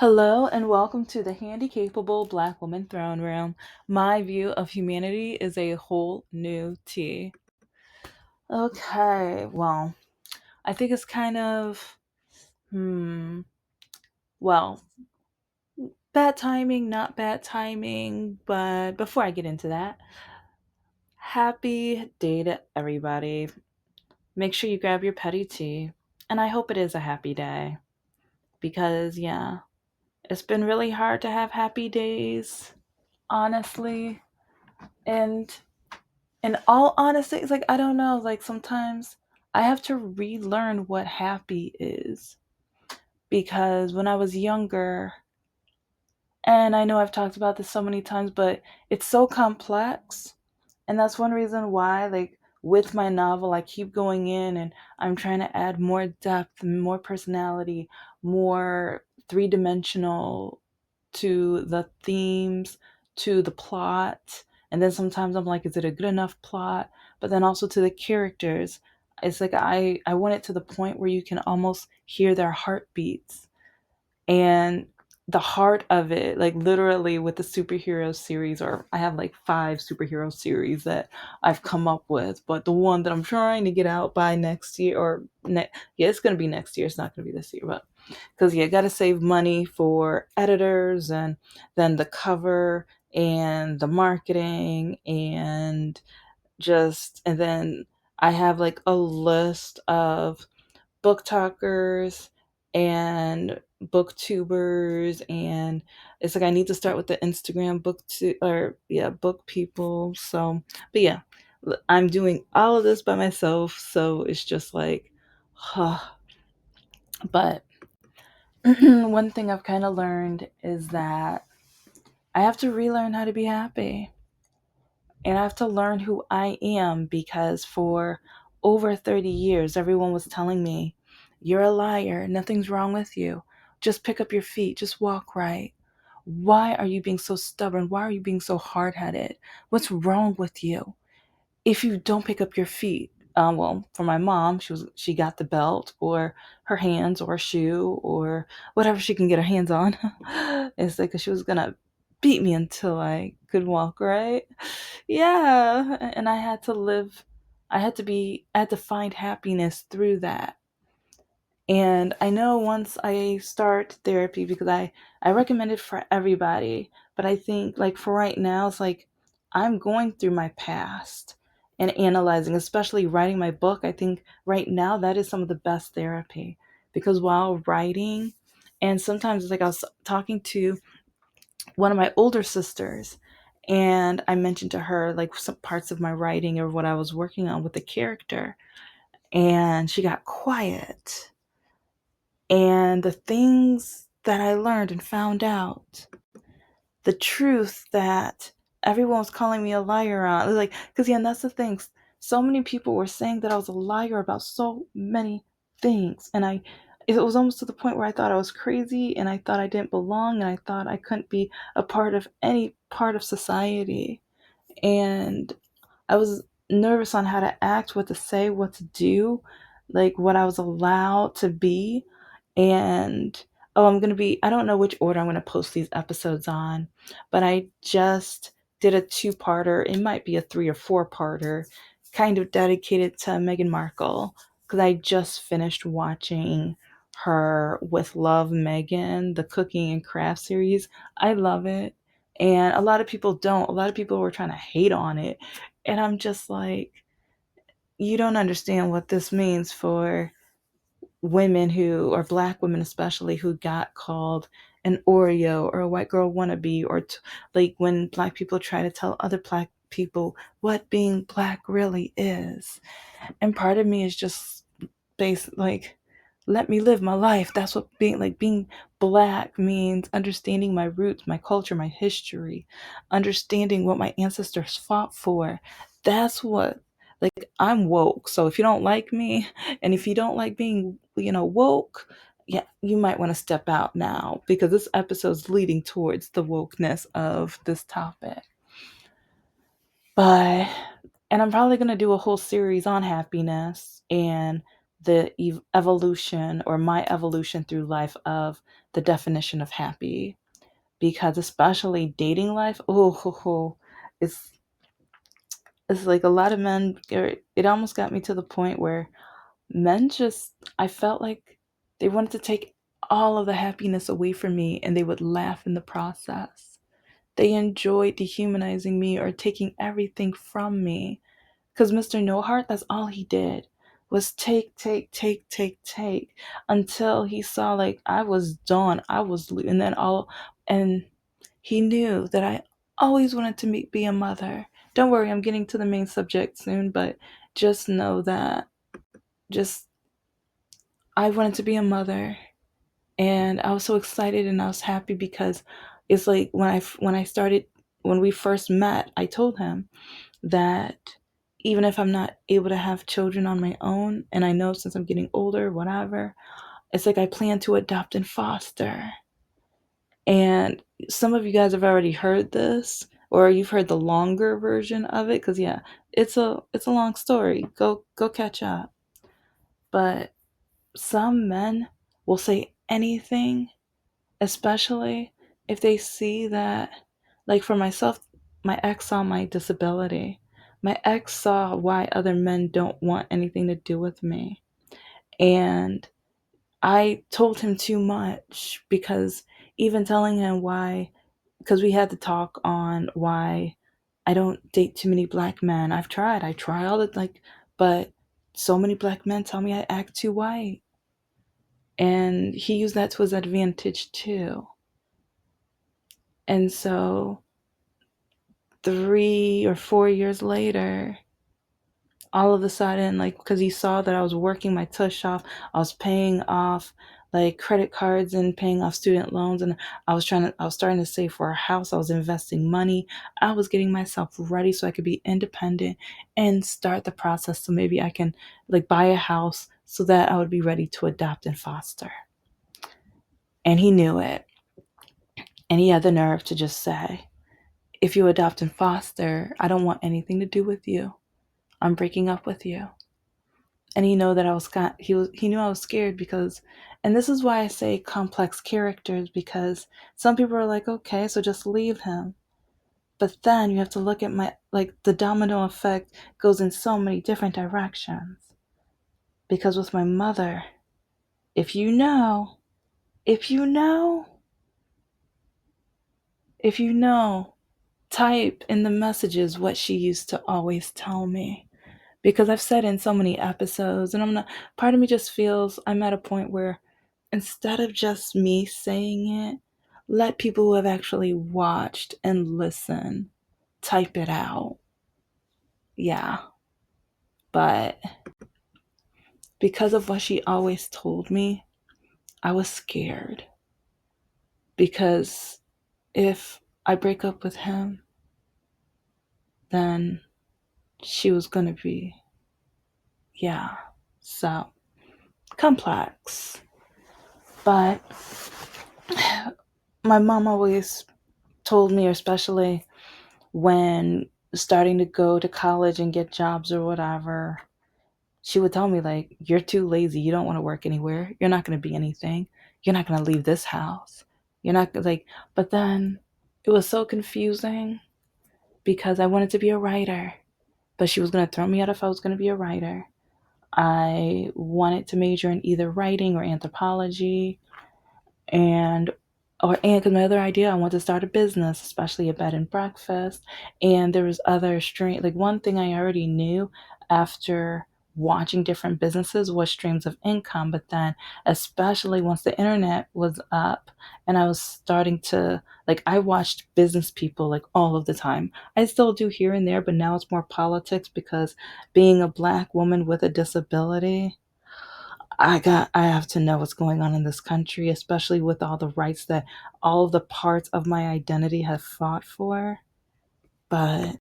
Hello and welcome to the Handicapable Black Woman Throne Room. My view of humanity is a whole new tea. Okay, well, I think it's kind of, well, bad timing, not bad timing, but before I get into that, happy day to everybody. Make sure you grab your petty tea, and I hope it is a happy day because, yeah, it's been really hard to have happy days, honestly. And in all honesty, it's like I don't know, like sometimes I have to relearn what happy is because when I was younger, and I know I've talked about this so many times, but it's so complex. And that's one reason why, like, with my novel, I keep going in and I'm trying to add more depth, more personality, more three dimensional to the themes, to the plot. And then sometimes I'm like, is it a good enough plot? But then also to the characters. It's like I want it to the point where you can almost hear their heartbeats and the heart of it, like literally with the superhero series, or I have like five superhero series that I've come up with, but the one that I'm trying to get out by next year, yeah, it's gonna be next year. It's not gonna be this year, but because yeah, got to save money for editors and then the cover and the marketing and then I have like a list of book talkers and booktubers, and it's like I need to start with the Instagram book people. So but yeah, I'm doing all of this by myself, so it's just like but one thing I've kind of learned is that I have to relearn how to be happy, and I have to learn who I am because for over 30 years, everyone was telling me, you're a liar. Nothing's wrong with you. Just pick up your feet. Just walk right. Why are you being so stubborn? Why are you being so hard headed? What's wrong with you? If you don't pick up your feet, well, for my mom, she got the belt or her hands or a shoe or whatever she can get her hands on. It's like she was gonna beat me until I could walk, right? Yeah, and I had to find happiness through that. And I know once I start therapy, because I recommend it for everybody, but I think like for right now, it's like I'm going through my past and analyzing, especially writing my book. I think right now that is some of the best therapy because while writing, and sometimes it's like I was talking to one of my older sisters, and I mentioned to her like some parts of my writing or what I was working on with the character, and she got quiet. And the things that I learned and found out, the truth that everyone was calling me a liar on, it was like, because yeah, and that's the thing. So many people were saying that I was a liar about so many things, and it was almost to the point where I thought I was crazy, and I thought I didn't belong, and I thought I couldn't be a part of any part of society, and I was nervous on how to act, what to say, what to do, like what I was allowed to be. And oh, I don't know which order I'm going to post these episodes on, but I just did a two-parter. It might be a three or four-parter, kind of dedicated to Meghan Markle, because I just finished watching her With Love Megan, the cooking and craft series. I love it. And a lot of people don't. A lot of people were trying to hate on it. And I'm just like, you don't understand what this means for women who, or black women especially, who got called an Oreo or a white girl wannabe, or like when black people try to tell other black people what being black really is. And part of me is just like, let me live my life. That's what being black means: understanding my roots, my culture, my history, understanding what my ancestors fought for. That's what, like, I'm woke. So if you don't like me, and if you don't like being, woke, yeah, you might want to step out now because this episode's leading towards the wokeness of this topic. But and I'm probably going to do a whole series on happiness and the evolution, or my evolution through life, of the definition of happy, because especially dating life, oh, it's it's like a lot of men. It almost got me to the point where men just, I felt like they wanted to take all of the happiness away from me, and they would laugh in the process. They enjoyed dehumanizing me or taking everything from me. Because Mr. No Heart, that's all he did was take, take, take, take, take until he saw like I was done. And then and he knew that I always wanted to be a mother. Don't worry, I'm getting to the main subject soon, but just know that just I wanted to be a mother, and I was so excited and I was happy because it's like when we first met, I told him that even if I'm not able to have children on my own, and I know since I'm getting older, whatever, it's like I plan to adopt and foster. And some of you guys have already heard this, or you've heard the longer version of it, because yeah, it's a long story. Go catch up. But some men will say anything, especially if they see that, like for myself, my ex saw my disability. My ex saw why other men don't want anything to do with me. And I told him too much, because even telling him why, because we had to talk on why I don't date too many black men. I try all the like, but so many black men tell me I act too white. And he used that to his advantage too. And so 3 or 4 years later, all of a sudden, like, because he saw that I was working my tush off, I was paying off like credit cards and paying off student loans, and I was starting to save for a house, I was investing money, I was getting myself ready so I could be independent and start the process so maybe I can like buy a house so that I would be ready to adopt and foster. And he knew it, and he had the nerve to just say, if you adopt and foster, I don't want anything to do with you. I'm breaking up with you. And he knew that he knew I was scared, because, and this is why I say complex characters, because some people are like, okay, so just leave him. But then you have to look at my, like, the domino effect goes in so many different directions. Because with my mother, if you know, if you know, if you know, type in the messages what she used to always tell me. Because I've said in so many episodes, and I'm not, part of me just feels I'm at a point where instead of just me saying it, let people who have actually watched and listened type it out. Yeah. But because of what she always told me, I was scared. Because if I break up with him, then she was going to be, yeah. So complex. But my mom always told me, especially when starting to go to college and get jobs or whatever, she would tell me, like, you're too lazy. You don't want to work anywhere. You're not going to be anything. You're not going to leave this house. You're not like, but then it was so confusing because I wanted to be a writer, but she was going to throw me out if I was going to be a writer. I wanted to major in either writing or anthropology, and because my other idea, I want to start a business, especially a bed and breakfast. And there was other stream, like one thing I already knew after watching different businesses was streams of income. But then, especially once the internet was up and I was starting to, like, I watched business people like all of the time. I still do here and there, but now it's more politics because being a black woman with a disability, I have to know what's going on in this country, especially with all the rights that all of the parts of my identity have fought for. But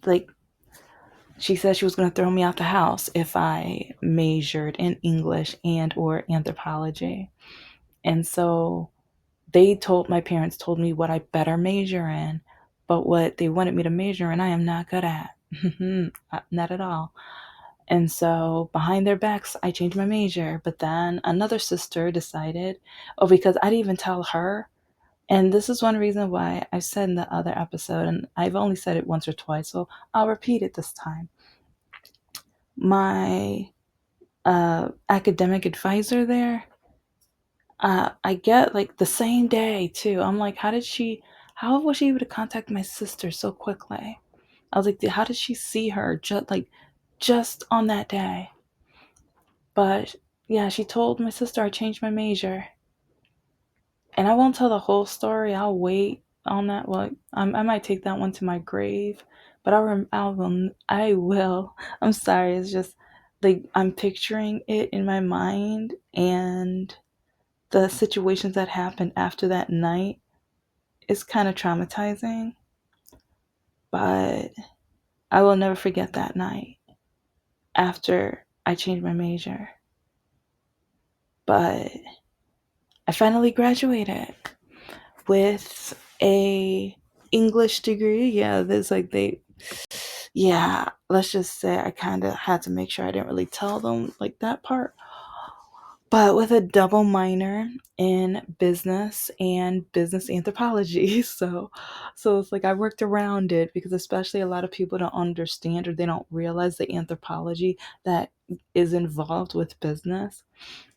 like, she said she was going to throw me out the house if I majored in English and or anthropology. And so my parents told me what I better major in, but what they wanted me to major in, I am not good at. Not at all. And so behind their backs, I changed my major. But then another sister decided, oh, because I didn't even tell her. And this is one reason why I said in the other episode, and I've only said it once or twice, so I'll repeat it this time. My academic advisor there, I get like the same day too. I'm like, how was she able to contact my sister so quickly? I was like, how did she see her just on that day? But yeah, she told my sister I changed my major. And I won't tell the whole story. I'll wait on that. Well, I might take that one to my grave, but I will. I will. I'm sorry. It's just like I'm picturing it in my mind, and the situations that happened after that night is kind of traumatizing. But I will never forget that night after I changed my major. But I finally graduated with a English degree. Yeah, there's like they yeah, let's just say I kind of had to make sure I didn't really tell them like that part. But with a double minor in business and business anthropology. So it's like I worked around it because especially a lot of people don't understand or they don't realize the anthropology that is involved with business.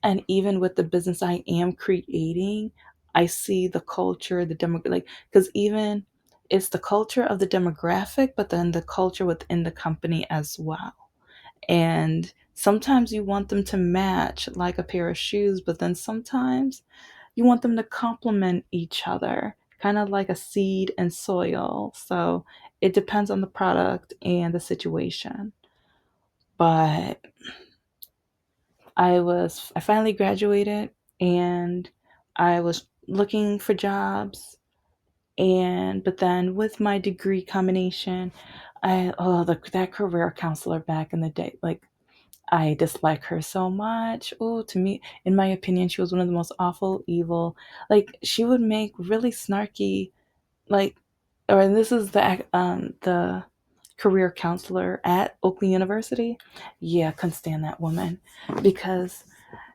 And even with the business I am creating, I see the culture, the demo, like, because even it's the culture of the demographic, but then the culture within the company as well. And sometimes you want them to match like a pair of shoes, but then sometimes you want them to complement each other, kind of like a seed and soil. So it depends on the product and the situation. But I finally graduated and I was looking for jobs, and but then with my degree combination, that career counselor back in the day, like I dislike her so much. Oh, to me, in my opinion, she was one of the most awful, evil. Like she would make really snarky, like, or this is the career counselor at Oakland University. Yeah, couldn't stand that woman because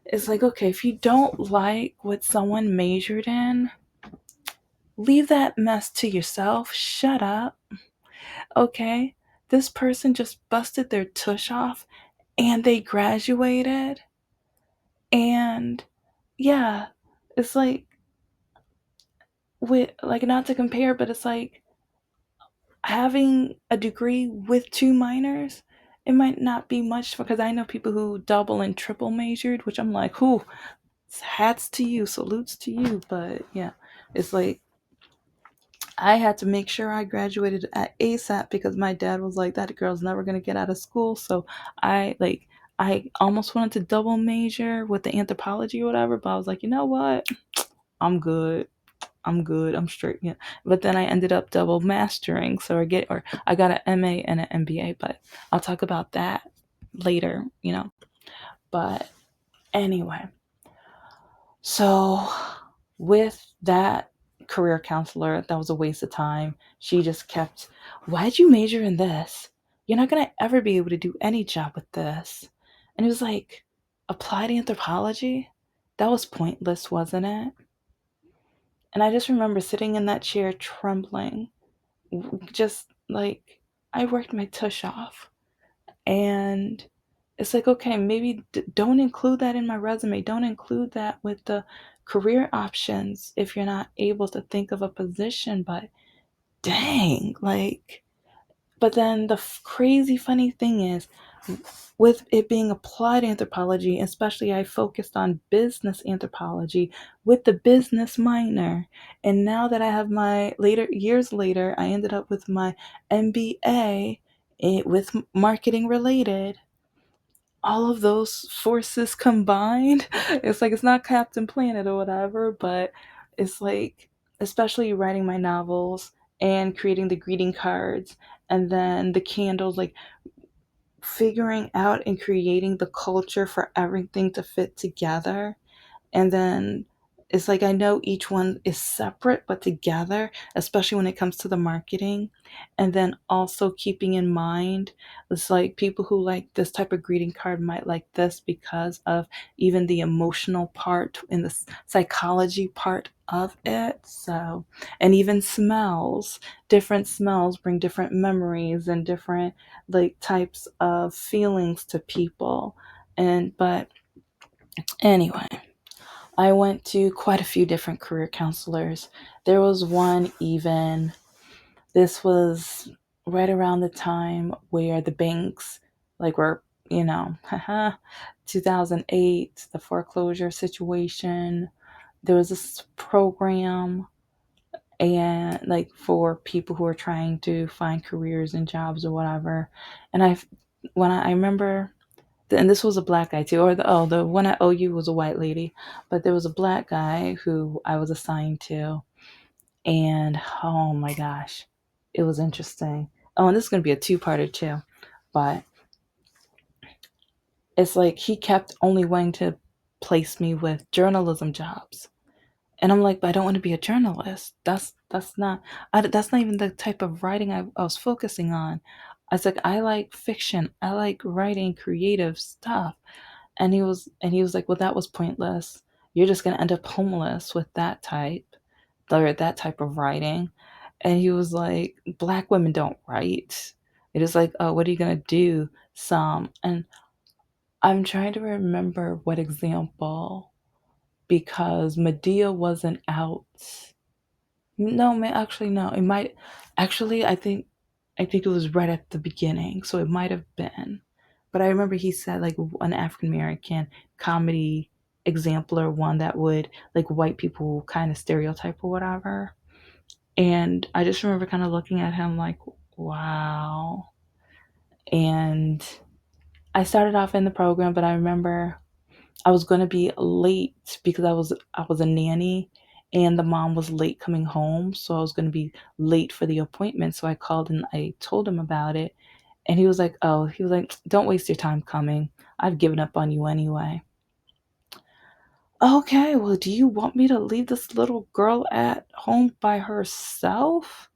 it's like, okay, if you don't like what someone majored in, leave that mess to yourself. Shut up. Okay? This person just busted their tush off and they graduated. And yeah, it's like, with like, not to compare, but it's like having a degree with two minors. It might not be much because I know people who double and triple majored, which I'm like, who hats to you, salutes to you. But yeah, it's like I had to make sure I graduated at ASAP because my dad was like, that girl's never gonna get out of school. So I almost wanted to double major with the anthropology or whatever, but I was like, you know what? I'm good. I'm good. I'm straight. Yeah. But then I ended up double mastering. So I got an MA and an MBA, but I'll talk about that later. But anyway, so with that career counselor, that was a waste of time. She just kept, why'd you major in this? You're not going to ever be able to do any job with this. And it was like, applied anthropology? That was pointless, wasn't it? And I just remember sitting in that chair trembling, just like I worked my tush off. And it's like, okay, maybe don't include that in my resume. Don't include that with the career options if you're not able to think of a position. But dang, like, but then the crazy funny thing is, with it being applied anthropology, especially I focused on business anthropology with the business minor. And now that I have my years later, I ended up with my MBA with marketing related. All of those forces combined, it's like it's not Captain Planet or whatever, but it's like, especially writing my novels and creating the greeting cards and then the candles, like figuring out and creating the culture for everything to fit together. And then It's like I know each one is separate but together, especially when it comes to the marketing. And then also keeping in mind, it's like people who like this type of greeting card might like this because of even the emotional part and the psychology part of it. So, and even smells, different smells bring different memories and different like types of feelings to people. And, but anyway, I went to quite a few different career counselors. There was one even, this was right around the time where the banks like were, you know, 2008, the foreclosure situation. There was this program and like for people who are trying to find careers and jobs or whatever. And I remember, and this was a black guy too, or the one at OU was a white lady, but there was a black guy who I was assigned to, and oh my gosh, it was interesting. Oh, and this is gonna be a two-parter too, but it's like he kept only wanting to place me with journalism jobs. And I'm like, but I don't want to be a journalist. That's not even the type of writing I was focusing on. I was like, I like fiction. I like writing creative stuff. And he was like, well, that was pointless. You're just gonna end up homeless with that type, or that type of writing. And he was like, black women don't write. It is like, oh, what are you gonna do? Some. And I'm trying to remember what example, because Medea wasn't out. No, man, actually, no. It might actually. I think it was right at the beginning, so it might have been. But I remember he said like an African American comedy exemplar, one that would like white people kind of stereotype or whatever. And I just remember kind of looking at him like, wow. And I started off in the program, but I remember I was going to be late because I was a nanny, and the mom was late coming home, so I was going to be late for the appointment. So I called and I told him about it, and he was like, "Oh, he was like, don't waste your time coming. I've given up on you anyway." Okay, well, do you want me to leave this little girl at home by herself?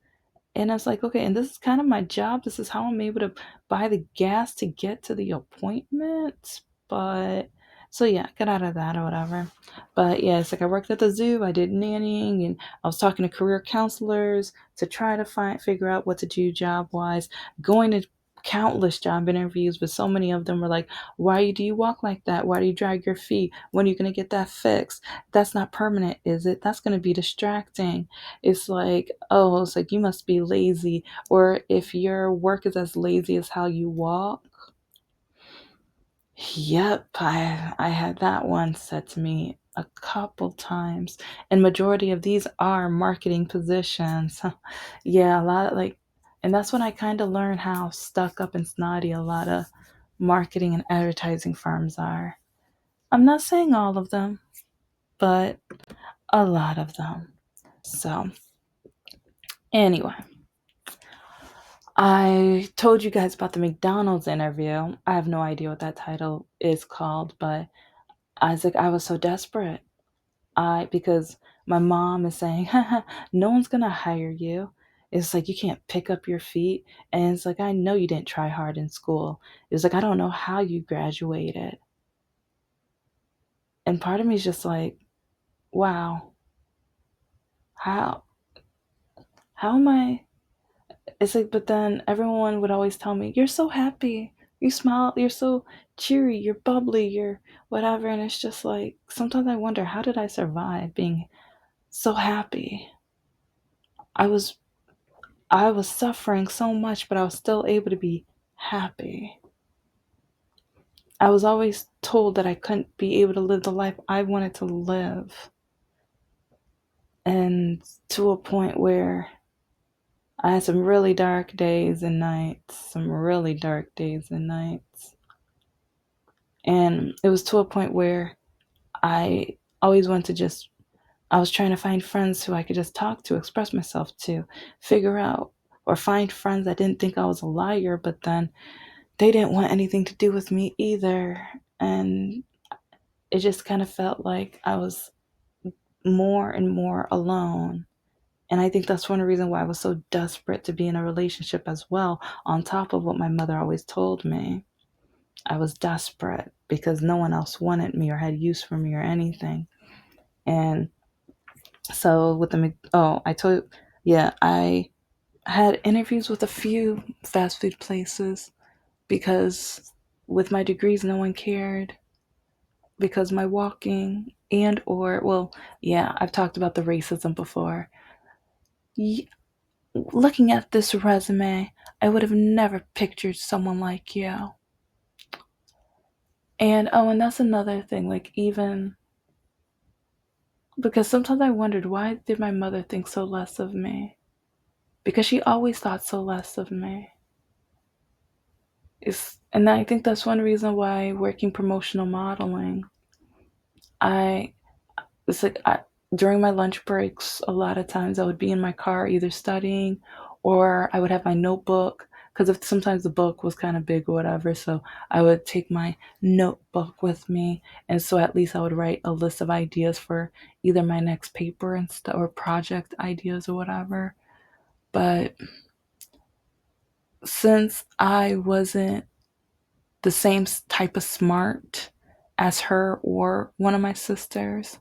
And I was like, okay, and this is kind of my job. This is how I'm able to buy the gas to get to the appointment. But so yeah, get out of that or whatever. But yeah, it's like I worked at the zoo, I did nannying, and I was talking to career counselors to try to figure out what to do job wise, going to countless job interviews, but so many of them were like, why do you walk like that? Why do you drag your feet? When are you gonna get that fixed? That's not permanent, is it? That's gonna be distracting. It's like, oh, it's like you must be lazy. Or if your work is as lazy as how you walk. Yep, I had that one said to me a couple times. And majority of these are marketing positions. Yeah, a lot of like, and that's when I kind of learned how stuck up and snotty a lot of marketing and advertising firms are. I'm not saying all of them, but a lot of them. So, anyway, I told you guys about the McDonald's interview. I have no idea what that title is called, but I was so desperate. Because my mom is saying, no one's gonna hire you. It's like you can't pick up your feet. And it's like, I know you didn't try hard in school. It's like, I don't know how you graduated. And part of me is just like, wow, how how am I? It's like, but then everyone would always tell me, you're so happy. You smile, you're so cheery, you're bubbly, you're whatever. And it's just like, sometimes I wonder, how did I survive being so happy? I was I was suffering so much, but I was still able to be happy. I was always told that I couldn't be able to live the life I wanted to live. And to a point where I had some really dark days and nights, some really dark days and nights. And it was to a point where I always wanted to just, I was trying to find friends who I could just talk to, express myself to, figure out, or find friends that didn't think I was a liar, but then they didn't want anything to do with me either. And it just kind of felt like I was more and more alone. And I think that's one reason why I was so desperate to be in a relationship as well, on top of what my mother always told me. I was desperate because no one else wanted me or had use for me or anything. And so with the, oh, I told, yeah, I had interviews with a few fast food places because with my degrees, no one cared because my walking and or, well, yeah, I've talked about the racism before. Looking at this resume, I would have never pictured someone like you. And oh, and that's another thing, like, even because sometimes I wondered, why did my mother think so less of me? Because she always thought so less of me. And I think that's one reason why working promotional modeling, I it's like during my lunch breaks, a lot of times I would be in my car either studying or I would have my notebook because if sometimes the book was kind of big or whatever, so I would take my notebook with me, and so at least I would write a list of ideas for either my next paper and stuff or project ideas or whatever. But since I wasn't the same type of smart as her or one of my sisters,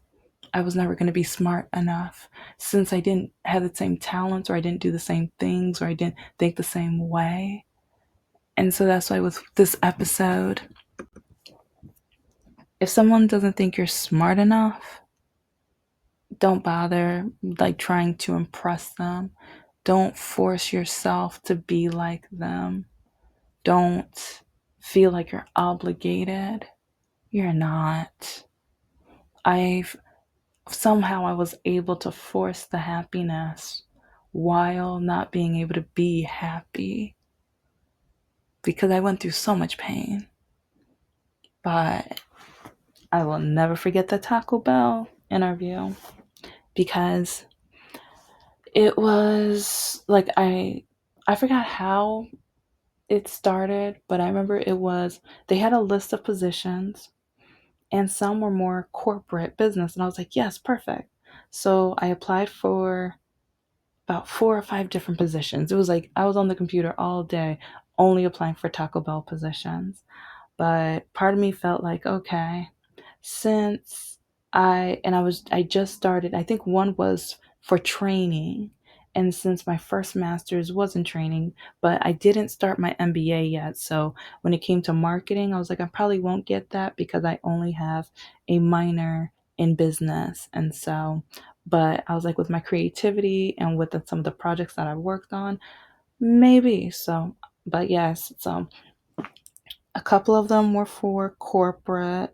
I was never going to be smart enough since I didn't have the same talents or I didn't do the same things or I didn't think the same way. And so that's why with this episode, if someone doesn't think you're smart enough, don't bother like trying to impress them. Don't force yourself to be like them. Don't feel like you're obligated. You're not. I've somehow I was able to force the happiness while not being able to be happy because I went through so much pain. But I will never forget the Taco Bell interview because it was like I forgot how it started, but I remember it was they had a list of positions and some were more corporate business and I was like, "Yes, perfect." So I applied for about 4 or 5 different positions. It was like I was on the computer all day only applying for Taco Bell positions. But part of me felt like, okay, since I just started, I think one was for training. And since my first master's was in training, but I didn't start my MBA yet. So when it came to marketing, I was like, I probably won't get that because I only have a minor in business. And so, but I was like, with my creativity and with some of the projects that I've worked on, maybe. So, but yes, so a couple of them were for corporate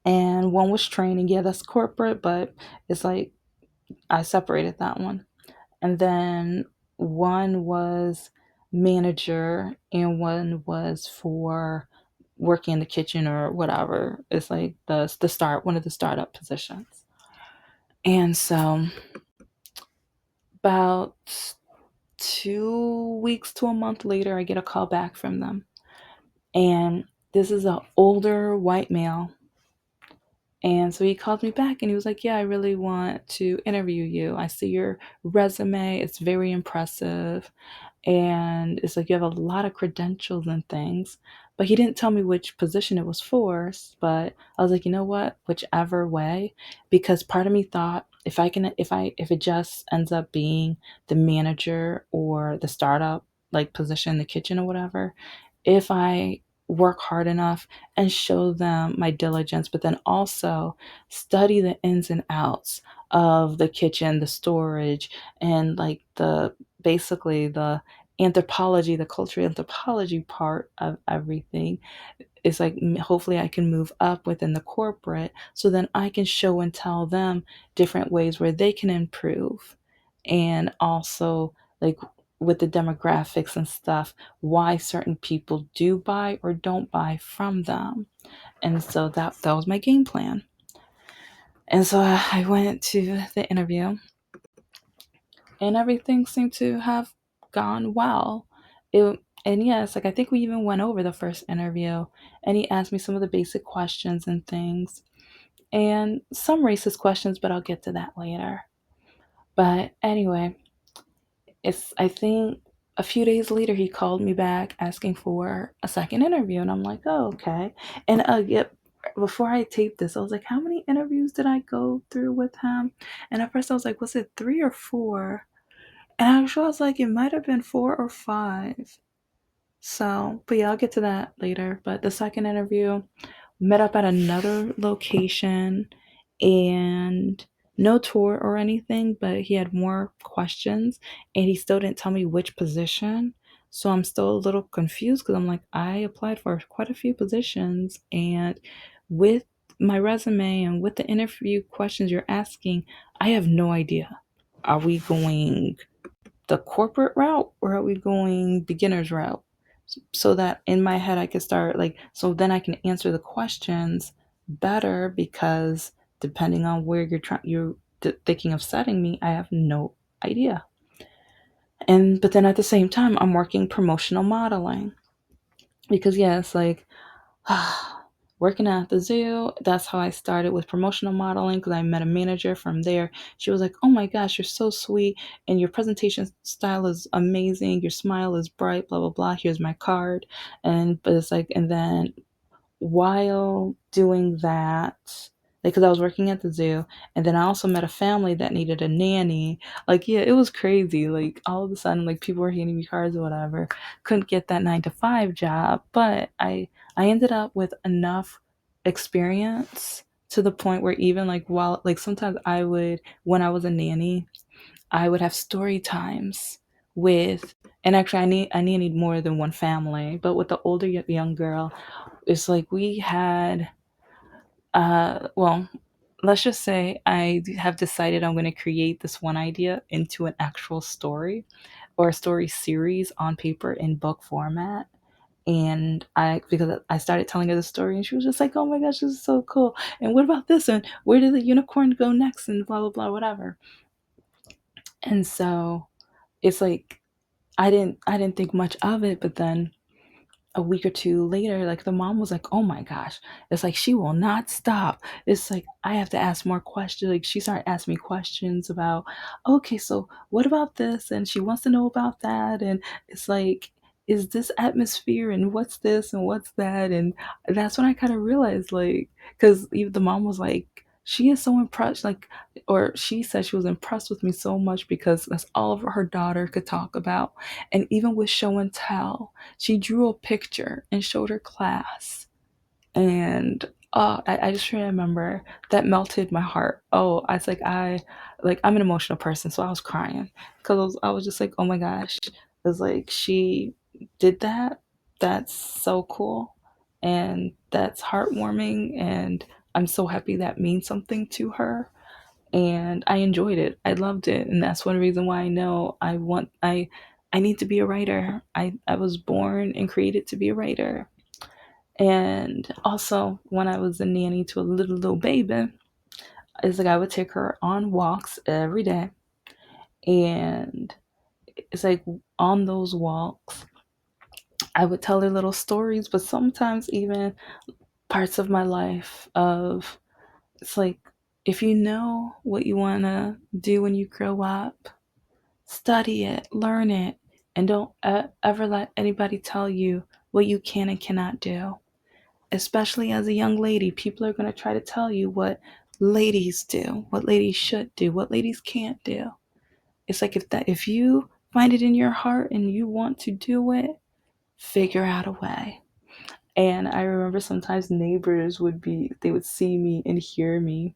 and one was training. Yeah, that's corporate, but it's like I separated that one. And then one was manager and one was for working in the kitchen or whatever. It's like the start one of the startup positions. And so about 2 weeks to a month later I get a call back from them. And this is an older white male. And so he called me back and he was like, "Yeah, I really want to interview you. I see your resume, it's very impressive. And it's like you have a lot of credentials and things." But he didn't tell me which position it was for. But I was like, you know what? Whichever way, because part of me thought if it just ends up being the manager or the startup like position in the kitchen or whatever, if I work hard enough and show them my diligence, but then also study the ins and outs of the kitchen, the storage, and like the basically the anthropology, the cultural anthropology part of everything, is like hopefully I can move up within the corporate so then I can show and tell them different ways where they can improve. And also, like with the demographics and stuff, why certain people do buy or don't buy from them. And so that was my game plan. And so I went to the interview and everything seemed to have gone well. And yes, like I think we even went over the first interview and he asked me some of the basic questions and things. and some racist questions, but I'll get to that later. But anyway, it's I think a few days later he called me back asking for a second interview, and I'm like, oh, okay. And yep, before I taped this, I was like, how many interviews did I go through with him? And at first I was like, was it three or four? And actually I was like, it might have been four or five. So, but yeah, I'll get to that later. But the second interview, met up at another location, and no tour or anything, but he had more questions and he still didn't tell me which position. So I'm still a little confused because I'm like, I applied for quite a few positions, and with my resume and with the interview questions you're asking, I have no idea. Are we going the corporate route or are we going beginner's route? So that in my head I could start like, so then I can answer the questions better, because depending on where you're thinking of setting me, I have no idea. And but then at the same time I'm working promotional modeling, because yeah, it's like working at the zoo, that's how I started with promotional modeling, because I met a manager from there. She was like, oh my gosh, you're so sweet and your presentation style is amazing, your smile is bright, blah blah blah, here's my card. And but it's like, and then while doing that, like, because I was working at the zoo, and then I also met a family that needed a nanny. Like, yeah, it was crazy. Like, all of a sudden, like, people were handing me cards or whatever. Couldn't get that 9 to 5 job, but I ended up with enough experience to the point where even like while like sometimes I would, when I was a nanny, I would have story times with, and actually I nannied more than one family, but with the older young girl, it's like we had well, let's just say I have decided I'm going to create this one idea into an actual story or a story series on paper in book format. And I, because I started telling her the story, and she was just like, oh my gosh, this is so cool, and what about this, and where did the unicorn go next, and blah blah blah, whatever. And so it's like I didn't think much of it, but then a week or two later, like the mom was like, "Oh my gosh!" It's like she will not stop. It's like I have to ask more questions. Like she started asking me questions about, okay, so what about this? And she wants to know about that. And it's like, is this atmosphere? And what's this? And what's that? And that's when I kind of realized, like, because even the mom was like, she is so impressed, like, or she said she was impressed with me so much because that's all of her daughter could talk about, and even with show and tell she drew a picture and showed her class. And I just remember that melted my heart. Oh, I was like I'm an emotional person, so I was crying because I was just like, oh my gosh, it was like she did that. That's so cool, and that's heartwarming, and I'm so happy that means something to her, and I enjoyed it. I loved it, and that's one reason why I know I need to be a writer. I was born and created to be a writer. And also, when I was a nanny to a little baby, it's like I would take her on walks every day, and it's like on those walks, I would tell her little stories, but sometimes even parts of my life of, it's like, if you know what you want to do when you grow up, study it, learn it, and don't ever let anybody tell you what you can and cannot do. Especially as a young lady, people are going to try to tell you what ladies do, what ladies should do, what ladies can't do. It's like, if you find it in your heart and you want to do it, figure out a way. And I remember sometimes neighbors they would see me and hear me,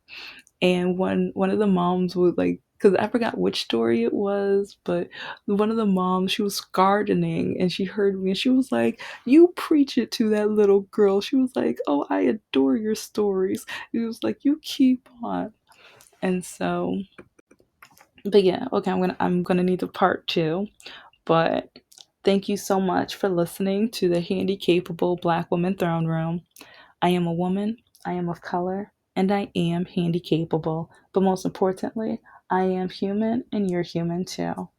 and one of the moms would like, because I forgot which story it was, but one of the moms, she was gardening and she heard me and she was like, you preach it to that little girl. She was like, oh, I adore your stories. It was like, you keep on. And so, but yeah, okay, I'm gonna need a part two. But thank you so much for listening to the Handicapable Black Woman Throne Room. I am a woman, I am of color, and I am handy capable. But most importantly, I am human and you're human too.